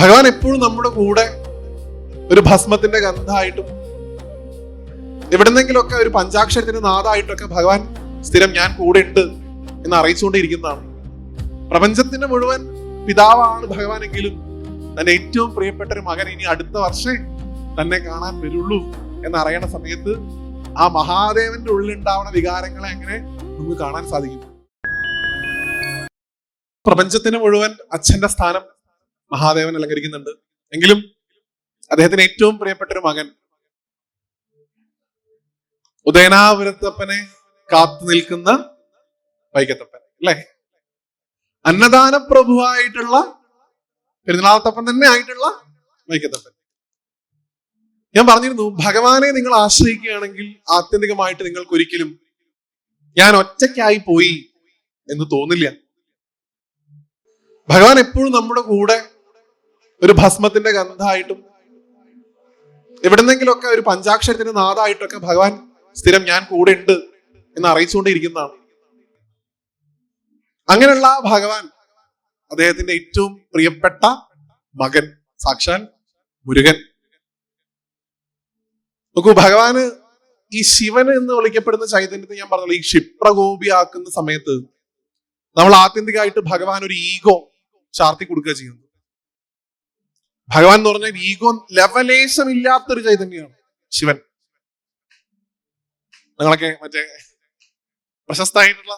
ഭഗവാൻ എപ്പോഴും നമ്മുടെ കൂടെ ഒരു ഭസ്മത്തിന്റെ ഗന്ധമായിട്ടും എവിടെന്നെങ്കിലുമൊക്കെ ഒരു പഞ്ചാക്ഷരത്തിന്റെ നാദായിട്ടൊക്കെ ഭഗവാൻ സ്ഥിരം ഞാൻ കൂടെ ഉണ്ട് എന്ന് അറിയിച്ചുകൊണ്ടിരിക്കുന്നതാണ്. പ്രപഞ്ചത്തിന്റെ മുഴുവൻ പിതാവാണ് ഭഗവാനെങ്കിലും തന്റെ ഏറ്റവും പ്രിയപ്പെട്ട ഒരു മകൻ ഇനി അടുത്ത വർഷം തന്നെ കാണാൻ വരുള്ളൂ എന്നറിയണ സമയത്ത് ആ മഹാദേവന്റെ ഉള്ളിലുണ്ടാവുന്ന വികാരങ്ങളെ എങ്ങനെ നമുക്ക് കാണാൻ സാധിക്കും? പ്രപഞ്ചത്തിന് മുഴുവൻ അച്ഛന്റെ സ്ഥാനം മഹാദേവൻ അലങ്കരിക്കുന്നുണ്ട്. എങ്കിലും അദ്ദേഹത്തിന് ഏറ്റവും പ്രിയപ്പെട്ട ഒരു മകൻ ഉദയനാപുരത്തപ്പനെ കാത്തു നിൽക്കുന്ന വൈക്കത്തപ്പൻ അല്ലെ, അന്നദാന പ്രഭുവായിട്ടുള്ള പെരുന്നാളത്തപ്പൻ തന്നെ ആയിട്ടുള്ള വൈക്കത്തപ്പൻ. ഞാൻ പറഞ്ഞിരുന്നു, ഭഗവാനെ നിങ്ങൾ ആശ്രയിക്കുകയാണെങ്കിൽ ആത്യന്തികമായിട്ട് നിങ്ങൾക്ക് ഒരിക്കലും ഞാൻ ഒറ്റയ്ക്കായി പോയി എന്ന് തോന്നില്ല. ഭഗവാൻ എപ്പോഴും നമ്മുടെ കൂടെ ഒരു ഭസ്മത്തിന്റെ ഗന്ധമായിട്ടും എവിടെന്നെങ്കിലുമൊക്കെ ഒരു പഞ്ചാക്ഷരത്തിന്റെ നാദായിട്ടൊക്കെ ഭഗവാൻ സ്ഥിരം ഞാൻ കൂടെ ഉണ്ട് എന്ന് അറിയിച്ചുകൊണ്ടിരിക്കുന്നതാണ്. അങ്ങനെയുള്ള ഭഗവാൻ അദ്ദേഹത്തിന്റെ ഏറ്റവും പ്രിയപ്പെട്ട മകൻ സാക്ഷാൽ മുരുകൻ. നോക്കൂ, ഭഗവാന് ഈ ശിവൻ എന്ന് വിളിക്കപ്പെടുന്ന ചൈതന്യത്തെ ഞാൻ പറഞ്ഞല്ലോ, ഈ ക്ഷിപ്രകോപിയാക്കുന്ന സമയത്ത് നമ്മൾ ആത്യന്തികമായിട്ട് ഭഗവാൻ ഒരു ഈഗോ ചാർത്തി കൊടുക്കുക ചെയ്യുന്നത്. ഭഗവാൻ എന്ന് പറഞ്ഞാൽ ഈഗോ ലെവലേശമില്ലാത്തൊരു ചൈതന്യമാണ് ശിവൻ. നിങ്ങളൊക്കെ മറ്റേ പ്രശസ്തമായിട്ടുള്ള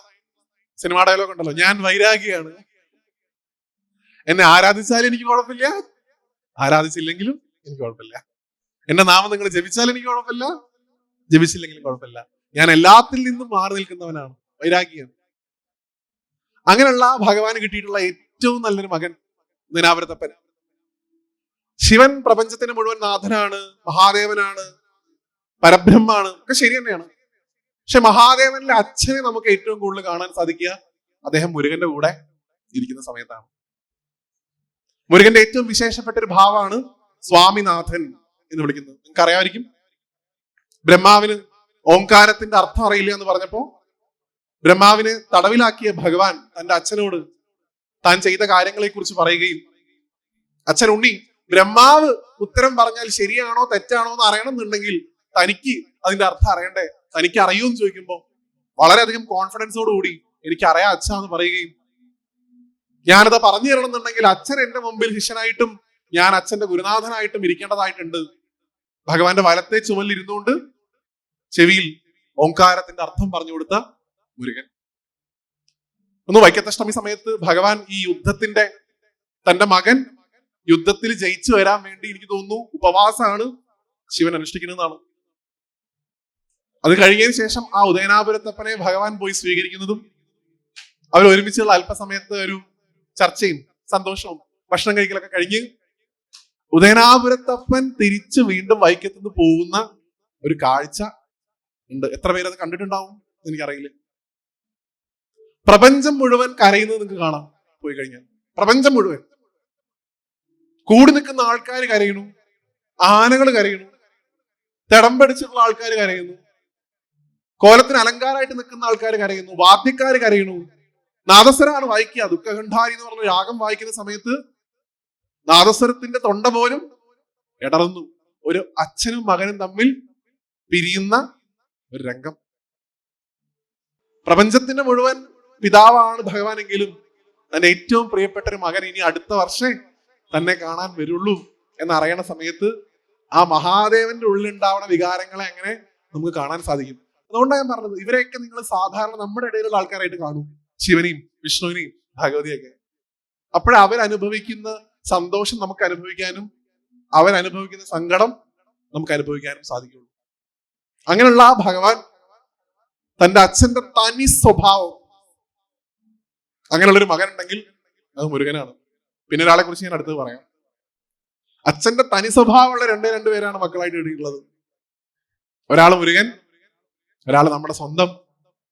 സിനിമാ ഡയലോഗ് ഉണ്ടല്ലോ, ഞാൻ വൈരാഗിയാണ്, എന്നെ ആരാധിച്ചാലും എനിക്ക് കുഴപ്പമില്ല, ആരാധിച്ചില്ലെങ്കിലും എനിക്ക് കുഴപ്പമില്ല, എന്റെ നാമം നിങ്ങൾ ജപിച്ചാലും എനിക്ക് കുഴപ്പമില്ല, ജപിച്ചില്ലെങ്കിലും കുഴപ്പമില്ല, ഞാൻ എല്ലാത്തിൽ നിന്നും മാറി നിൽക്കുന്നവനാണ്, വൈരാഗിയാണ്. അങ്ങനെയുള്ള ഭഗവാന് കിട്ടിയിട്ടുള്ള ഏറ്റവും നല്ലൊരു മകൻ ഉദയനാപുരത്തപ്പൻ. ശിവൻ പ്രപഞ്ചത്തിന് മുഴുവൻ നാഥനാണ്, മഹാദേവനാണ്, പരബ്രഹ്മാണ്, ഒക്കെ ശരി തന്നെയാണ്. പക്ഷെ മഹാദേവനിലെ അച്ഛനെ നമുക്ക് ഏറ്റവും കൂടുതൽ കാണാൻ സാധിക്കുക അദ്ദേഹം മുരുകന്റെ കൂടെ ഇരിക്കുന്ന സമയത്താണ്. മുരുകന്റെ ഏറ്റവും വിശേഷപ്പെട്ട ഒരു ഭാവമാണ് സ്വാമിനാഥൻ എന്ന് വിളിക്കുന്നത്. നിങ്ങൾക്ക് അറിയാമായിരിക്കും, ബ്രഹ്മാവിന് ഓംകാരത്തിന്റെ അർത്ഥം അറിയില്ല എന്ന് പറഞ്ഞപ്പോ ബ്രഹ്മാവിനെ തടവിലാക്കിയ ഭഗവാൻ തന്റെ അച്ഛനോട് താൻ ചെയ്ത കാര്യങ്ങളെ കുറിച്ച് പറയുകയും, അച്ഛൻ ഉണ്ണി, ബ്രഹ്മാവ് ഉത്തരം പറഞ്ഞാൽ ശരിയാണോ തെറ്റാണോ എന്ന് അറിയണമെന്നുണ്ടെങ്കിൽ തനിക്ക് അതിന്റെ അർത്ഥം അറിയണ്ടേ, തനിക്ക് അറിയൂന്ന് ചോദിക്കുമ്പോൾ വളരെയധികം കോൺഫിഡൻസോടുകൂടി എനിക്ക് അറിയാം അച്ഛ എന്ന് പറയുകയും, ഞാനത് പറഞ്ഞു തരണമെന്നുണ്ടെങ്കിൽ അച്ഛൻ എന്റെ മുമ്പിൽ ശിഷ്യനായിട്ടും ഞാൻ അച്ഛന്റെ ഗുരുനാഥനായിട്ടും ഇരിക്കേണ്ടതായിട്ടുണ്ട്. ഭഗവാന്റെ വലത്തെ ചുമലിൽ ഇരുന്നുകൊണ്ട് ചെവിയിൽ ഓംകാരത്തിന്റെ അർത്ഥം പറഞ്ഞു കൊടുത്ത മുരുകൻ. ഒന്ന് വൈക്കത്തഷ്ടമി സമയത്ത് ഭഗവാൻ ഈ യുദ്ധത്തിന്റെ തന്റെ മകൻ യുദ്ധത്തിൽ ജയിച്ചു വരാൻ വേണ്ടി എനിക്ക് തോന്നുന്നു ഉപവാസമാണ് ശിവൻ അനുഷ്ഠിക്കുന്നതാണ്. അത് കഴിഞ്ഞതിന് ശേഷം ആ ഉദയനാപുരത്തപ്പനെ ഭഗവാൻ പോയി സ്വീകരിക്കുന്നതും അവർ ഒരുമിച്ചുള്ള അല്പസമയത്ത് ഒരു ചർച്ചയും സന്തോഷവും ഭക്ഷണം കഴിക്കലൊക്കെ കഴിഞ്ഞ് ഉദയനാപുരത്തപ്പൻ തിരിച്ച് വീണ്ടും വൈക്കത്തുനിന്ന് പോകുന്ന ഒരു കാഴ്ച ഉണ്ട്. എത്ര പേരത് കണ്ടിട്ടുണ്ടാവും എനിക്കറിയില്ല. പ്രപഞ്ചം മുഴുവൻ കരയുന്നത് നിങ്ങൾക്ക് കാണാം പോയി കഴിഞ്ഞാൽ. പ്രപഞ്ചം മുഴുവൻ കൂടി നിൽക്കുന്ന ആൾക്കാർ കരയണു, ആനകൾ കരയണു, തിടമ്പടിച്ചിട്ടുള്ള ആൾക്കാർ കരയുന്നു, കോലത്തിന് അലങ്കാരമായിട്ട് നിൽക്കുന്ന ആൾക്കാർ കരയുന്നു, വാദ്യക്കാർ കരയണു, നാദസ്വരമാണ് വായിക്കുക. ദുഃഖഖണ്ഡാരി എന്ന് പറഞ്ഞ രാഗം വായിക്കുന്ന സമയത്ത് നാദസ്വരത്തിന്റെ തൊണ്ട പോലും ഇടറുന്നു. ഒരു അച്ഛനും മകനും തമ്മിൽ പിരിയുന്ന ഒരു രംഗം. പ്രപഞ്ചത്തിന്റെ മുഴുവൻ പിതാവാണ് ഭഗവാനെങ്കിലും തന്റെ ഏറ്റവും പ്രിയപ്പെട്ട ഒരു മകൻ ഇനി അടുത്ത വർഷം തന്നെ കാണാൻ വരുള്ളൂ എന്നറിയണ സമയത്ത് ആ മഹാദേവന്റെ ഉള്ളിലുണ്ടാവുന്ന വികാരങ്ങളെ എങ്ങനെ നമുക്ക് കാണാൻ സാധിക്കും? അതുകൊണ്ടാണ് ഞാൻ പറഞ്ഞത്, ഇവരെയൊക്കെ നിങ്ങൾ സാധാരണ നമ്മുടെ ഇടയിലുള്ള ആൾക്കാരായിട്ട് കാണും, ശിവനെയും വിഷ്ണുവിനെയും ഭഗവതിയൊക്കെ. അപ്പോഴവരനുഭവിക്കുന്ന സന്തോഷം നമുക്ക് അനുഭവിക്കാനും അവരനുഭവിക്കുന്ന സങ്കടം നമുക്ക് അനുഭവിക്കാനും സാധിക്കുള്ളൂ. അങ്ങനെയുള്ള ആ ഭഗവാൻ തന്റെ അച്ഛന്റെ തനി സ്വഭാവം, അങ്ങനെയുള്ളൊരു മകൻ ഉണ്ടെങ്കിൽ അത് മുരുകനാണ്. പിന്നെ ഒരാളെ കുറിച്ച് ഞാൻ അടുത്ത് പറയാം. അച്ഛന്റെ തനി സ്വഭാവമുള്ള രണ്ടു പേരാണ് മക്കളായിട്ട് കിട്ടിയിട്ടുള്ളത്. ഒരാൾ മുരുകൻ, ഒരാൾ നമ്മുടെ സ്വന്തം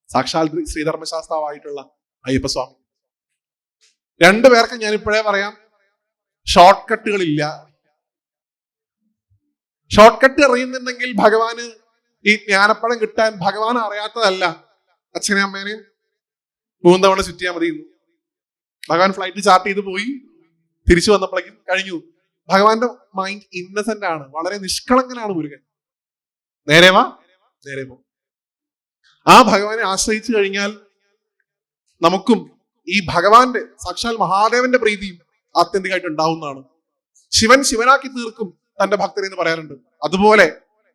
സാക്ഷാൽ ശ്രീധർമ്മശാസ്താവായിട്ടുള്ള അയ്യപ്പസ്വാമി. രണ്ടുപേർക്കും ഞാൻ ഇപ്പോഴേ പറയാം, ഷോർട്ട് കട്ടുകളില്ല. ഷോർട്ട് കട്ട് അറിയുന്നുണ്ടെങ്കിൽ ഭഗവാന് ഈ ജ്ഞാനപ്പഴം കിട്ടാൻ ഭഗവാൻ അറിയാത്തതല്ല അച്ഛനെ അമ്മേനെയും 3 തവണ ചുറ്റിയാൽ മതി. ഭഗവാൻ ഫ്ലൈറ്റ് ചാർട്ട് ചെയ്ത് പോയി തിരിച്ചു വന്നപ്പോഴേക്കും കഴിഞ്ഞു. ഭഗവാന്റെ മൈൻഡ് ഇന്നസെന്റ് ആണ്, വളരെ നിഷ്കളങ്കനാണ് മുരുകൻ. നേരെ വാ നേരെ പോ. ആ ഭഗവാനെ ആശ്രയിച്ചു കഴിഞ്ഞാൽ നമുക്കും ഈ ഭഗവാന്റെ സാക്ഷാൽ മഹാദേവന്റെ പ്രീതിയും ആത്യന്തികമായിട്ട് ഉണ്ടാവുന്നതാണ്. ശിവൻ ശിവനാക്കി തീർക്കും തന്റെ ഭക്തരെ എന്ന് പറയാറുണ്ട്. അതുപോലെ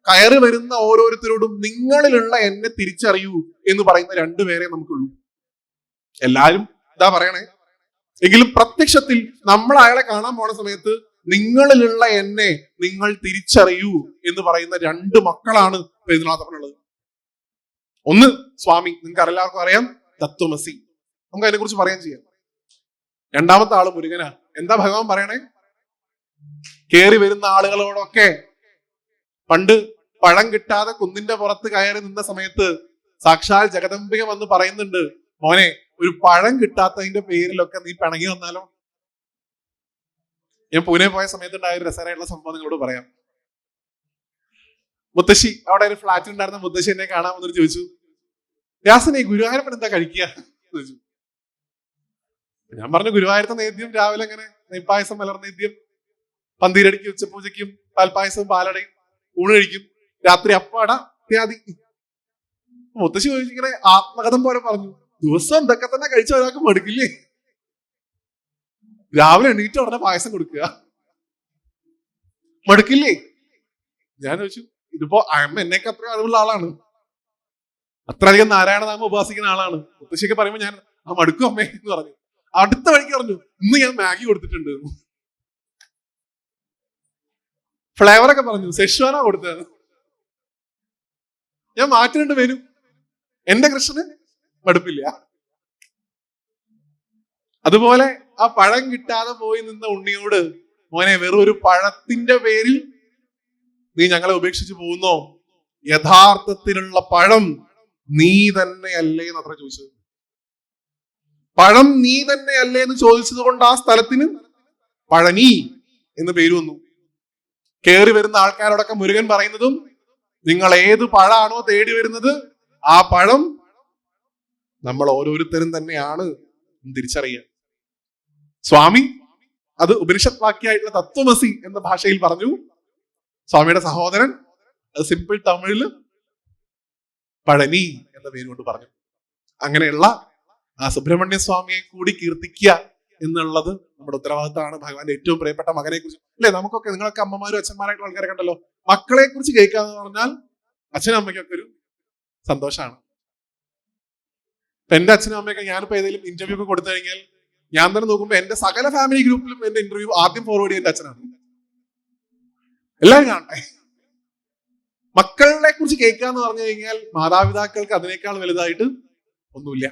കയറി വരുന്ന ഓരോരുത്തരോടും നിങ്ങളിലുള്ള എന്നെ തിരിച്ചറിയൂ എന്ന് പറയുന്ന രണ്ടുപേരെ നമുക്കുള്ളൂ. എല്ലാരും ഇതാ പറയണേ, എങ്കിലും പ്രത്യക്ഷത്തിൽ നമ്മൾ അയാളെ കാണാൻ പോണ സമയത്ത് നിങ്ങളിലുള്ള എന്നെ നിങ്ങൾ തിരിച്ചറിയൂ എന്ന് പറയുന്ന രണ്ട് മക്കളാണ് വൈദ്യനാഥപ്പനുള്ളത്. ഒന്ന് സ്വാമി, നിങ്ങൾക്ക് എല്ലാവർക്കും അറിയാം, തത്വമസി, നമുക്ക് അതിനെ കുറിച്ച് പറയാൻ ചെയ്യാം. രണ്ടാമത്തെ ആള് മുരുകനാ. എന്താ ഭഗവാൻ പറയണേ? കേറി വരുന്ന ആളുകളോടൊക്കെ പണ്ട് പഴം കിട്ടാതെ കുന്നിന്റെ പുറത്ത് കയറി നിന്ന സമയത്ത് സാക്ഷാൽ ജഗദംബിക വന്ന് പറയുന്നുണ്ട്, മോനെ ഒരു പഴം കിട്ടാത്തതിന്റെ പേരിലൊക്കെ നീ പിണങ്ങി വന്നാലോ. ഞാൻ പൂനെ പോയ സമയത്ത് ഉണ്ടായ ഒരു രസകരമായിട്ടുള്ള സംഭവം നിങ്ങളോട് പറയാം. മുത്തശ്ശി, അവിടെ ഒരു ഫ്ലാറ്റിൽ ഉണ്ടായിരുന്ന മുത്തശ്ശി എന്നെ കാണാൻ വന്നിട്ട് ചോദിച്ചു, വ്യാസനെ ഗുരുവായൂരപ്പൻ എന്താ കഴിക്കുക ചോദിച്ചു. ഞാൻ പറഞ്ഞു, ഗുരുവായൂരത്തെ നേദ്യം രാവിലെ അങ്ങനെ നെയ്പായസം, മലർനേദ്യം, പന്തീരടിക്കും, ഉച്ചപൂജയ്ക്കും പാൽപ്പായസവും പാലടയും, ഊണ് കഴിക്കും, രാത്രി അപ്പാട ഇത്യാദി. മുത്തശ്ശി ചോദിച്ചു, ഇങ്ങനെ ആത്മകഥം പോലെ പറഞ്ഞു, ദിവസം എന്തൊക്കെ തന്നെ കഴിച്ച ഒരാൾക്ക് മടുക്കില്ലേ? രാവിലെ എണീറ്റ് ഉടനെ പായസം കൊടുക്കുക, മടുക്കില്ലേ? ഞാൻ ചോദിച്ചു, ഇതിപ്പോ അമ്മ എന്നേക്ക് അത്രയും അറിവുള്ള ആളാണ്, അത്രയധികം നാരായണനാമം ഉപാസിക്കുന്ന ആളാണ്. മുത്തശ്ശിയൊക്കെ പറയുമ്പോ ഞാൻ ആ മടുക്കും അമ്മേ എന്ന് പറഞ്ഞു. അടുത്ത വഴിക്ക് പറഞ്ഞു, ഇന്ന് ഞാൻ മാഗി കൊടുത്തിട്ടുണ്ട്, ഫ്ലേവറൊക്കെ പറഞ്ഞു, സെഷ്വാനാ കൊടുത്തത്, ഞാൻ മാറ്റുന്നുണ്ട് വരും. എന്റെ കൃഷ്ണന് മടുപ്പില്ല. അതുപോലെ ആ പഴം കിട്ടാതെ പോയി നിന്ന ഉണ്ണിയോട്, മോനെ വെറും ഒരു പഴത്തിന്റെ പേരിൽ നീ ഞങ്ങളെ ഉപേക്ഷിച്ച് പോകുന്നോ? യഥാർത്ഥത്തിലുള്ള പഴം നീ തന്നെയല്ലേ എന്ന് അത്ര ചോദിച്ചത്. പഴം നീ തന്നെയല്ലേ എന്ന് ചോദിച്ചത് കൊണ്ട് ആ സ്ഥലത്തിന് പഴനി എന്ന് പേര് വന്നു. കേറി വരുന്ന ആൾക്കാരോടൊക്കെ മുരുകൻ പറയുന്നതും, നിങ്ങൾ ഏത് പഴാണോ തേടി വരുന്നത് ആ പഴം നമ്മൾ ഓരോരുത്തരും തന്നെയാണ് തിരിച്ചറിയുക. സ്വാമി അത് ഉപനിഷത്ത് വാക്യായിട്ടുള്ള തത്വമസി എന്ന ഭാഷയിൽ പറഞ്ഞു. സ്വാമിയുടെ സഹോദരൻ അത് സിമ്പിൾ തമിഴില് പഴനി എന്ന പേര് കൊണ്ട് പറഞ്ഞു. അങ്ങനെയുള്ള ആ സുബ്രഹ്മണ്യ സ്വാമിയെ കൂടി കീർത്തിക്കുക എന്നുള്ളത് നമ്മുടെ ഉത്തരവാദിത്തമാണ്. ഭഗവാന്റെ ഏറ്റവും പ്രിയപ്പെട്ട മകനെ കുറിച്ച് അല്ലെ, നമുക്കൊക്കെ, നിങ്ങളൊക്കെ അമ്മമാരും അച്ഛന്മാരായിട്ടുള്ള ആൾക്കാരെ കണ്ടല്ലോ, മക്കളെ കുറിച്ച് കേൾക്കാന്ന് പറഞ്ഞാൽ അച്ഛനും അമ്മയ്ക്കൊക്കെ ഒരു സന്തോഷമാണ്. എന്റെ അച്ഛനും അമ്മയൊക്കെ ഞാനിപ്പോ ഏതെങ്കിലും ഇന്റർവ്യൂ ഒക്കെ കൊടുത്തു കഴിഞ്ഞാൽ ഞാൻ തന്നെ നോക്കുമ്പോ എന്റെ സകല ഫാമിലി ഗ്രൂപ്പിലും എന്റെ ഇന്റർവ്യൂ ആദ്യം ഫോർവേഡ് ചെയ്യുന്ന അച്ഛനാണ്. എല്ലാവരും കാണട്ടെ. മക്കളെ കുറിച്ച് കേൾക്കാന്ന് പറഞ്ഞു കഴിഞ്ഞാൽ മാതാപിതാക്കൾക്ക് അതിനേക്കാൾ വലുതായിട്ട് ഒന്നുമില്ല.